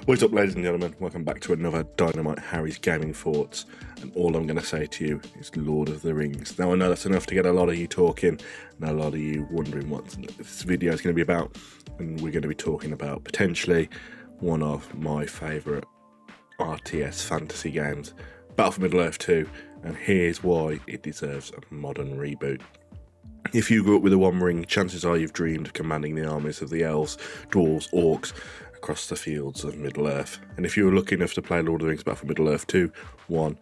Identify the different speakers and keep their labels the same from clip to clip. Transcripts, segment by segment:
Speaker 1: What's up, ladies and gentlemen? Welcome back to another Dynamite Harry's Gaming Thoughts. And all I'm going to say to you is Lord of the Rings. Now, I know that's enough to get a lot of you talking and a lot of you wondering what this video is going to be about. And we're going to be talking about potentially one of my favourite RTS fantasy games, Battle for Middle-earth 2. And here's why it deserves a modern reboot. If you grew up with a One Ring, chances are you've dreamed of commanding the armies of the elves, dwarves, orcs across the fields of Middle-earth. And if you were lucky enough to play Lord of the Rings Battle for Middle-earth 2, 1,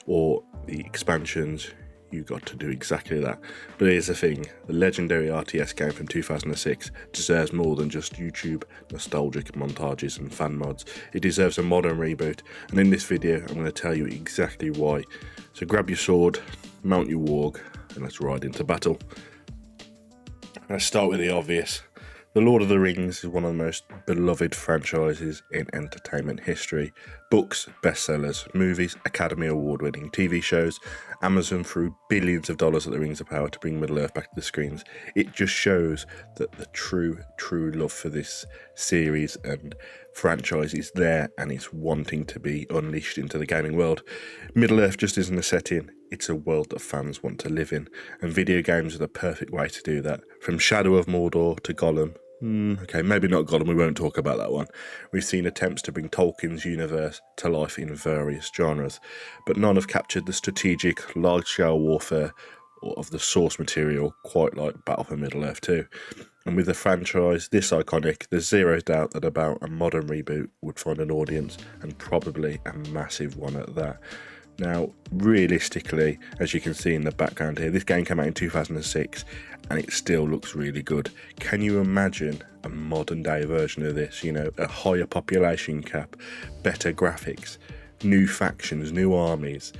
Speaker 1: or the expansions, you got to do exactly that. But here's the thing, the legendary RTS game from 2006 deserves more than just YouTube nostalgic montages and fan mods. It deserves a modern reboot, and in this video I'm going to tell you exactly why. So grab your sword, mount your warg, and let's ride into battle. Let's start with the obvious. The Lord of the Rings is one of the most beloved franchises in entertainment history. Books, bestsellers, movies, Academy Award-winning TV shows. Amazon threw billions of dollars at the Rings of Power to bring Middle-earth back to the screens. It just shows that the true love for this series and franchise is there, and it's wanting to be unleashed into the gaming world. Middle-earth just isn't a setting, it's a world that fans want to live in, and video games are the perfect way to do that. From Shadow of Mordor to Gollum. Okay, maybe not Gollum, we won't talk about that one. We've seen attempts to bring Tolkien's universe to life in various genres, but none have captured the strategic, large-scale warfare of the source material quite like Battle for Middle-earth 2. And with a franchise this iconic, there's zero doubt that a modern reboot would find an audience, and probably a massive one at that. Now, realistically, as you can see in the background here, this game came out in 2006 and it still looks really good. Can you imagine a modern day version of this? You know, a higher population cap, better graphics, new factions, new armies.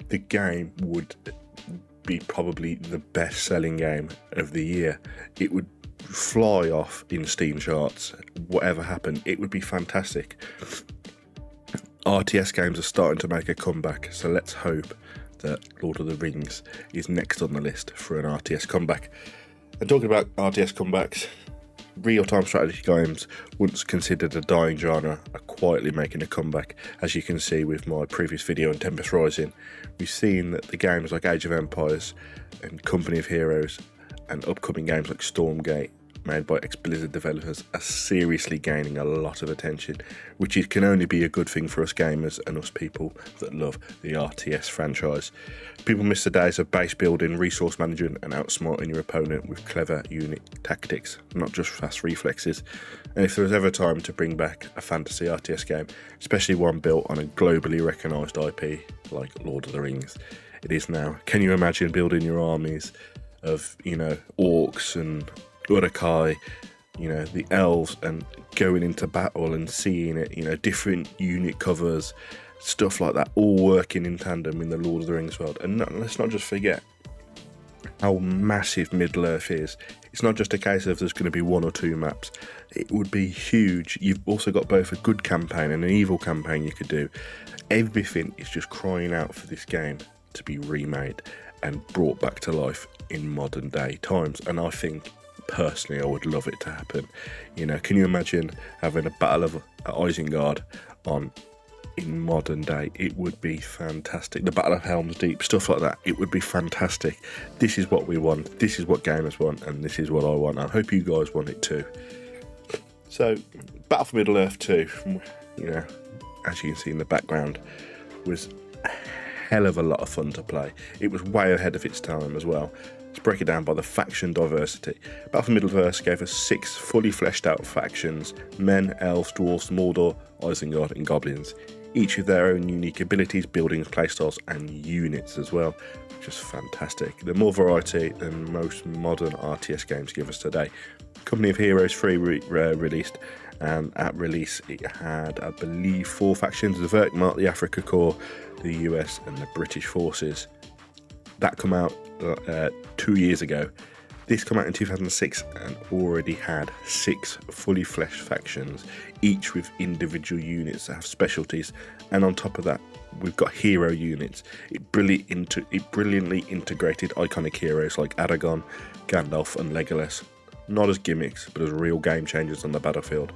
Speaker 1: The game would be probably the best selling game of the year. It would fly off in Steam charts. Whatever happened, it would be fantastic. RTS games are starting to make a comeback, so let's hope that Lord of the Rings is next on the list for an RTS comeback. And talking about RTS comebacks, real-time strategy games, once considered a dying genre, are quietly making a comeback. As you can see with my previous video on Tempest Rising, we've seen that the games like Age of Empires and Company of Heroes and upcoming games like Stormgate, made by ex-Blizzard developers, are seriously gaining a lot of attention, which can only be a good thing for us gamers and us people that love the RTS franchise. People miss the days of base building, resource management and outsmarting your opponent with clever unit tactics, not just fast reflexes. And if there was ever time to bring back a fantasy RTS game, especially one built on a globally recognised IP like Lord of the Rings, it is now. Can you imagine building your armies of, you know, orcs and Urukai, you know, the elves, and going into battle and seeing it, you know, different unit covers, stuff like that, all working in tandem in the Lord of the Rings world. And let's not just forget how massive Middle-earth is. It's not just a case of there's going to be one or two maps. It would be huge. You've also got both a good campaign and an evil campaign you could do. Everything is just crying out for this game to be remade and brought back to life in modern day times. And I think, personally, I would love it to happen. You know, can you imagine having a Battle of Isengard on in modern day? It would be fantastic. The Battle of Helm's Deep, stuff like that, it would be fantastic. This is what we want, this is what gamers want, and this is what I want. I hope you guys want it too. So Battle for Middle-earth 2, you know, as you can see in the background, was a hell of a lot of fun to play. It was way ahead of its time as well. Let's break it down by the faction diversity. Battle for Middle-earth gave us 6 fully fleshed out factions: men, elves, dwarves, Mordor, Isengard and goblins, each with their own unique abilities, buildings, playstyles and units as well. Just fantastic. The more variety than most modern RTS games give us today. Company of Heroes 3 released, and at release it had, I believe, 4 factions: the Verkmark, the Afrika Korps, the US and the British forces. That come out 2 years ago. This came out in 2006 and already had 6 fully fleshed factions, each with individual units that have specialties, and on top of that we've got hero units. It brilliantly integrated iconic heroes like Aragorn, Gandalf and Legolas, not as gimmicks but as real game changers on the battlefield.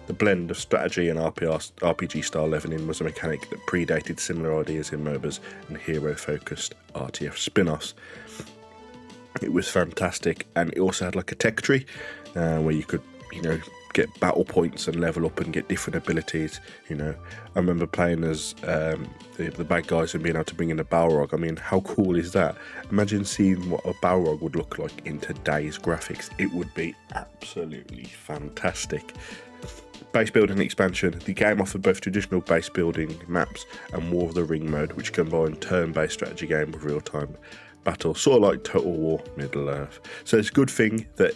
Speaker 1: The blend of strategy and RPG style leveling was a mechanic that predated similar ideas in MOBAs and hero-focused RTS spin-offs. It was fantastic, and it also had like a tech tree where you could, get battle points and level up and get different abilities. I remember playing as the bad guys and being able to bring in a Balrog. I mean, how cool is that? Imagine seeing what a Balrog would look like in today's graphics. It would be absolutely fantastic. Base building expansion. The game offered both traditional base building maps and War of the Ring mode, which combined turn-based strategy game with real-time battle, sort of like Total War Middle-earth. So it's a good thing that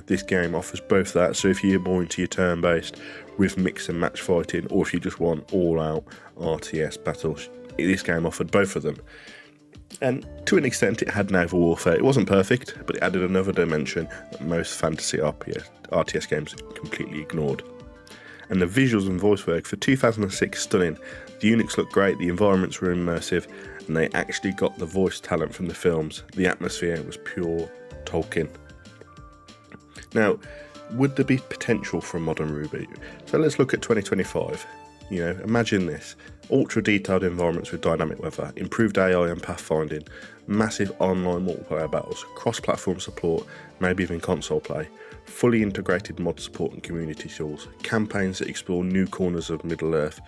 Speaker 1: this game offers both that. So if you're more into your turn-based with mix and match fighting, or if you just want all-out RTS battles, this game offered both of them. And to an extent, it had naval warfare. It wasn't perfect, but it added another dimension that most fantasy RTS games completely ignored. And the visuals and voice work for 2006, stunning. The units looked great, the environments were immersive, and they actually got the voice talent from the films. The atmosphere was pure Tolkien. Now, would there be potential for a modern reboot? So let's look at 2025. Imagine this. Ultra detailed environments with dynamic weather, improved AI and pathfinding, massive online multiplayer battles, cross-platform support, maybe even console play, fully integrated mod support and community tools, campaigns that explore new corners of Middle-earth,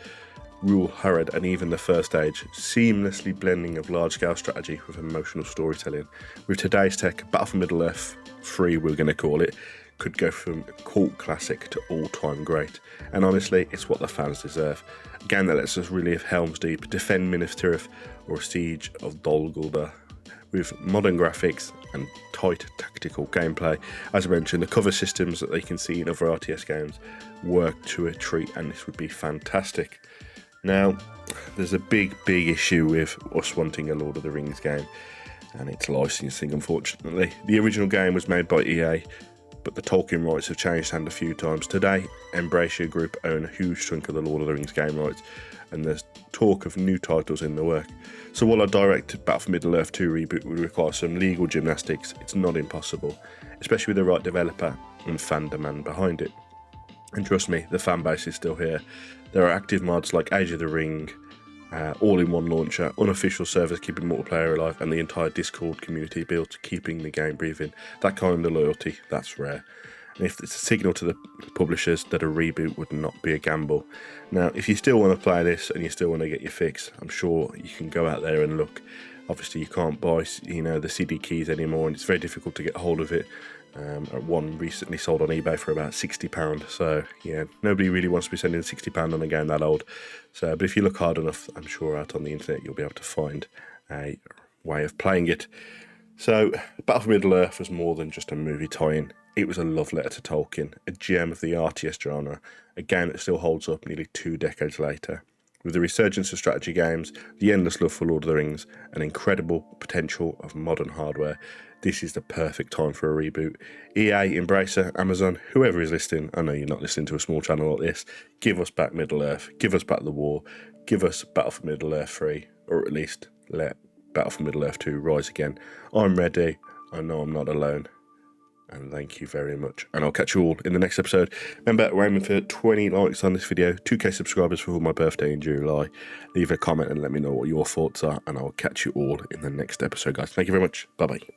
Speaker 1: Rule Harad and even the First Age, seamlessly blending of large-scale strategy with emotional storytelling. With today's tech, Battle for Middle-earth 3, we're going to call it, could go from cult classic to all-time great. And honestly, it's what the fans deserve. A game that lets us relive Helm's Deep, defend Minas Tirith, or Siege of Dol Guldur. With modern graphics and tight tactical gameplay. As I mentioned, the cover systems that they can see in other RTS games work to a treat, and this would be fantastic. Now, there's a big issue with us wanting a Lord of the Rings game, and it's licensing, unfortunately. The original game was made by EA, but the Tolkien rights have changed hand a few times. Today, Embracer Group own a huge chunk of the Lord of the Rings game rights, and there's talk of new titles in the work. So while a direct Battle for Middle-earth 2 reboot would require some legal gymnastics, it's not impossible, especially with the right developer and fan demand behind it. And trust me, the fan base is still here. There are active mods like Age of the Ring, all-in-one launcher, unofficial servers keeping multiplayer alive, and the entire Discord community built, keeping the game breathing. That kind of loyalty, that's rare. And if it's a signal to the publishers that a reboot would not be a gamble. Now, if you still want to play this and you still want to get your fix, I'm sure you can go out there and look. Obviously, you can't buy, the CD keys anymore, and it's very difficult to get hold of it. One recently sold on eBay for about £60. So, yeah, nobody really wants to be spending £60 on a game that old. So, but if you look hard enough, I'm sure out on the internet you'll be able to find a way of playing it. So, Battle for Middle-earth was more than just a movie tie-in. It was a love letter to Tolkien, a gem of the RTS genre, a game that still holds up nearly 2 decades later. With the resurgence of strategy games, the endless love for Lord of the Rings, and incredible potential of modern hardware, this is the perfect time for a reboot. EA, Embracer, Amazon, whoever is listening, I know you're not listening to a small channel like this, give us back Middle-earth, give us back the war, give us Battle for Middle-earth 3, or at least let Battle for Middle-earth 2 rise again. I'm ready, I know I'm not alone. And thank you very much. And I'll catch you all in the next episode. Remember, we're aiming for 20 likes on this video, 2k subscribers for my birthday in July. Leave a comment and let me know what your thoughts are, and I'll catch you all in the next episode, guys. Thank you very much. Bye-bye.